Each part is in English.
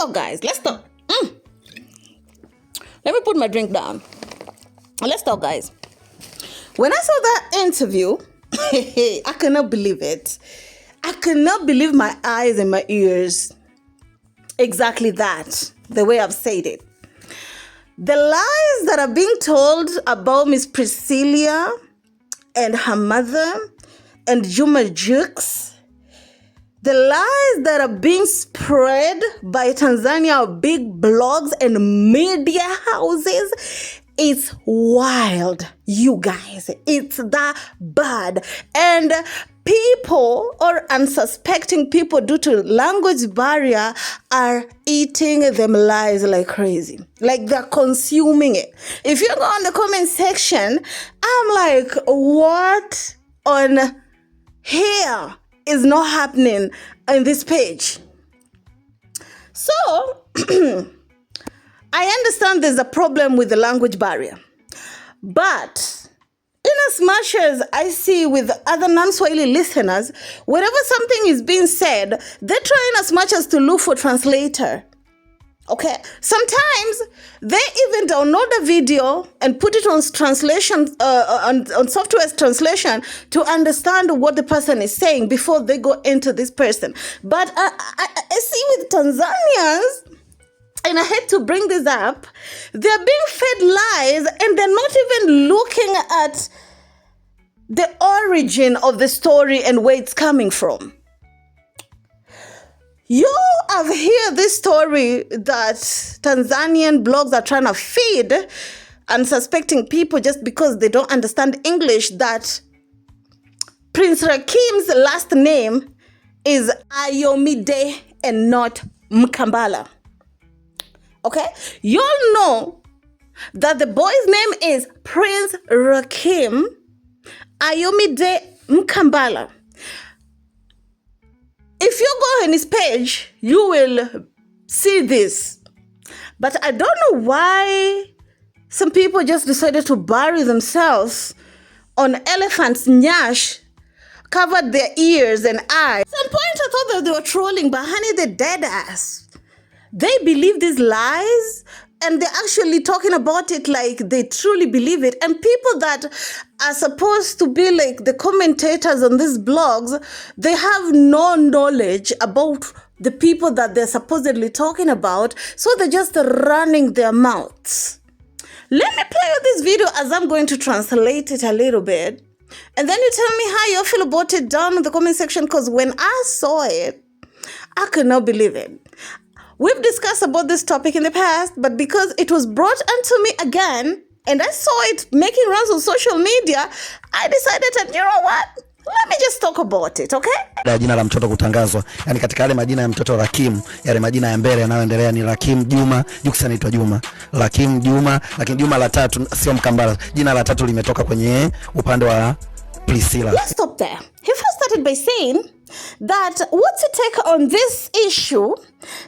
talk, guys. Let's talk. Let me put my drink down. Let's talk, guys. When I saw that interview, I cannot believe it. I cannot believe my eyes and my ears. Exactly that, the way I've said it. The lies that are being told about Miss Priscilla and her mother and JUX, the lies that are being spread by Tanzania big blogs and media houses, it's wild, you guys. It's that bad. And people or unsuspecting people due to language barrier are eating them lies like crazy. Like they're consuming it. If you go on the comment section, I'm like, what on here is not happening in this page? So, I understand there's a problem with the language barrier. But in as much as I see with other non-Swahili listeners, whenever something is being said, they're trying as much as to look for translator. Okay? Sometimes they even download a video and put it on translation, on software's translation to understand what the person is saying before they go into this person. But I see with Tanzanians, and I hate to bring this up, they're being fed lies and they're not even looking at the origin of the story and where it's coming from. You have heard this story that Tanzanian blogs are trying to feed unsuspecting people just because they don't understand English, that Prince Rakeem's last name is Ayomide and not Mkambala. Okay? You all know that the boy's name is Prince Rakeem Ayomide Mkambala. If you go on his page, you will see this. But I don't know why some people just decided to bury themselves on elephants' nyash, covered their ears and eyes. At some point I thought that they were trolling, but honey, they're dead ass. They believe these lies and they're actually talking about it like they truly believe it. And people that are supposed to be like the commentators on these blogs, they have no knowledge about the people that they're supposedly talking about. So they're just running their mouths. Let me play you this video as I'm going to translate it a little bit. And then you tell me how you feel about it down in the comment section. Because when I saw it, I could not believe it. We've discussed about this topic in the past, but because it was brought unto me again, and I saw it making rounds on social media, I decided that, you know what? Let me just talk about it, okay? Jina la mtoto kutangazwa. Yani katika yale majina ya mtoto Rakeem, yale majina ya mbele yanayoendelea ni Rakeem Juma, JUX anaitwa Juma. Rakeem Juma, lakini Juma la tatu sio Mkambala. Jina la tatu limetoka kwenye upande wa Priscilla. Let's stop there. He first started by saying that what's your take on this issue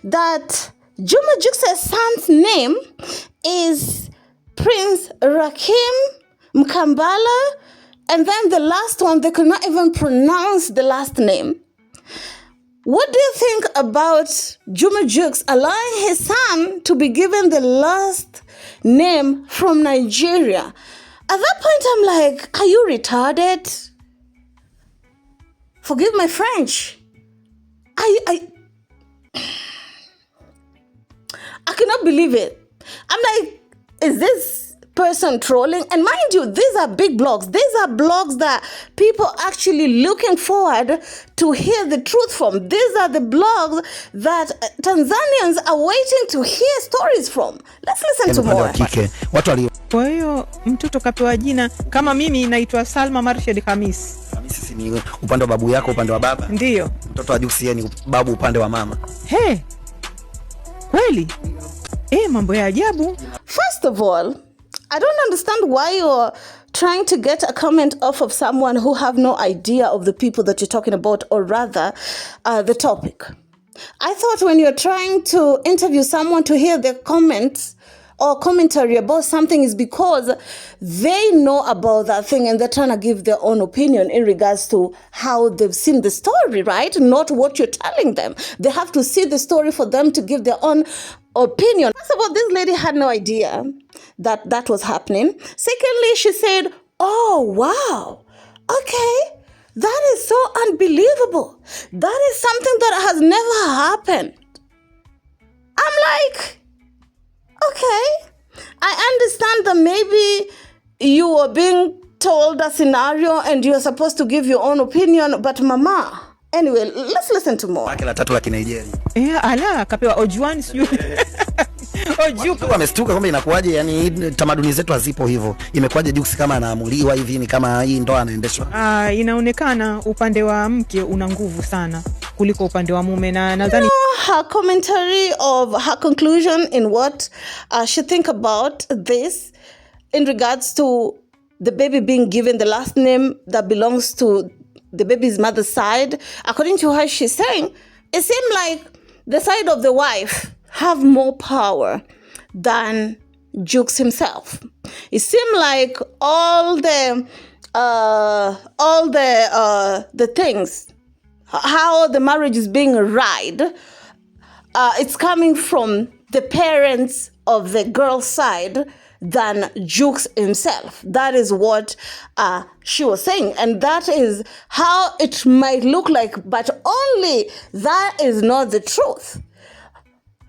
that JUX's son's name is Prince Rakeem Mkambala, and then the last one, they could not even pronounce the last name. What do you think about JUX allowing his son to be given the last name from Nigeria? At that point, I'm like, are you retarded? Forgive my French. I cannot believe it. I'm like, is this person trolling? And mind you, these are big blogs. These are blogs that people actually looking forward to hear the truth from. These are the blogs that Tanzanians are waiting to hear stories from. Let's listen to more. Kwa hiyo mtoto kapewa jina kama mimi naitwa Salma Marshad Khamis. Sisi ni upande wa babu yako, upande wa baba? Ndio. Mtoto wa JUX ni babu upande wa mama. He. Kweli? Mambo ya ajabu. First of all, I don't understand why you're trying to get a comment off of someone who have no idea of the people that you're talking about, or rather the topic. I thought when you're trying to interview someone to hear their comments or commentary about something is because they know about that thing and they're trying to give their own opinion in regards to how they've seen the story, right? Not what you're telling them. They have to see the story for them to give their own opinion. First of all, this lady had no idea that that was happening. Secondly, she said, oh, wow, okay, that is so unbelievable. That is something that has never happened. I'm like, okay, I understand that maybe you were being told a scenario and you're supposed to give your own opinion, but mama, anyway, let's listen to more. La tatu la Nigeria. Ala kapewa ojuani sijui. Ojuku amestuka kwamba inakuaje, yani tamaduni zetu hazipo hivyo. Imekuaje JUX kama anaamuliwa hivi, ni kama hii ndoa anaendeshwa? Inaonekana upande wa mke una nguvu sana kuliko upande wa mume, na nadhani her commentary of her conclusion in what she think about this in regards to the baby being given the last name that belongs to the baby's mother's side. According to her, she's saying it seemed like the side of the wife have more power than JUX himself. It seemed like all the things, how the marriage is being ride, it's coming from the parents of the girl's side than JUX himself. That is what she was saying. And that is how it might look like, but only that is not the truth.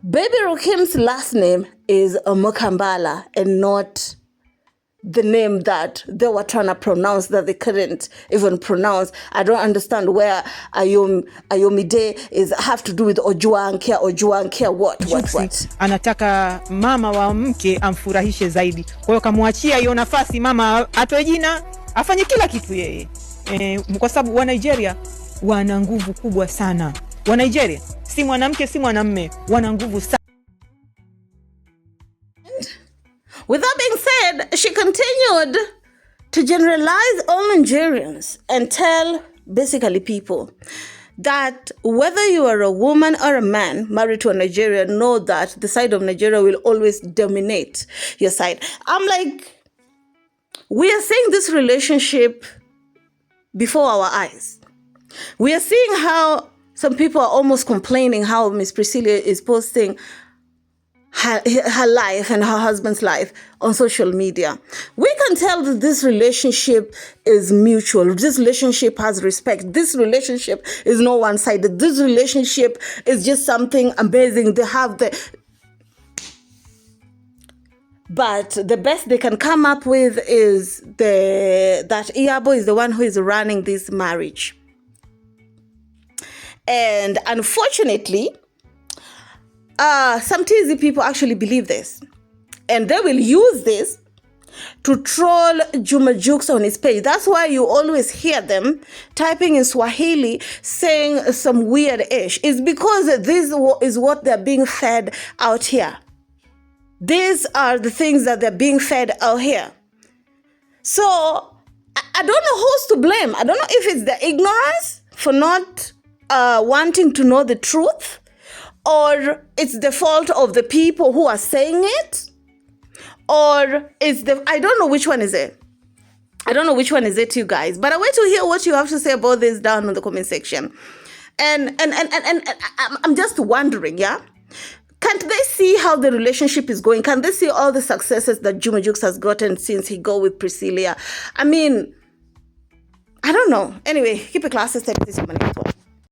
Baby RAKEEM's last name is Mukambala and not the name that they were trying to pronounce that they couldn't even pronounce. I don't understand where Ayomide is have to do with Ojuankia what. Anataka mama wa mke amfurahishe zaidi. Kwa hiyo kamwachia hiyo nafasi mama atoe jina, afanye kila kitu yeye. Kwa sababu wa Nigeria wana nguvu kubwa sana. Wa Nigeria si mwanamke si mwanamume, wana nguvu sana. With that being said, she continued to generalize all Nigerians and tell basically people that whether you are a woman or a man married to a Nigerian, know that the side of Nigeria will always dominate your side. I'm like, we are seeing this relationship before our eyes. We are seeing how some people are almost complaining how Miss Priscilla is posting her life and her husband's life on social media. We can tell that this relationship is mutual. This relationship has respect. This relationship is not one-sided. This relationship is just something amazing. They have but the best they can come up with is that Iyabo is the one who is running this marriage. And unfortunately, some TZ people actually believe this. And they will use this to troll Juma JUX on his page. That's why you always hear them typing in Swahili saying some weird ish. It's because this is what they're being fed out here. These are the things that they're being fed out here. So I don't know who's to blame. I don't know if it's the ignorance for not wanting to know the truth, or it's the fault of the people who are saying it, or it's I don't know which one is it. I don't know which one is it, you guys. But I wait to hear what you have to say about this down in the comment section. And I'm just wondering, yeah? Can't they see how the relationship is going? Can they see all the successes that Juma JUX has gotten since he go with Priscilla? I mean, I don't know. Anyway, keep it classy. Stay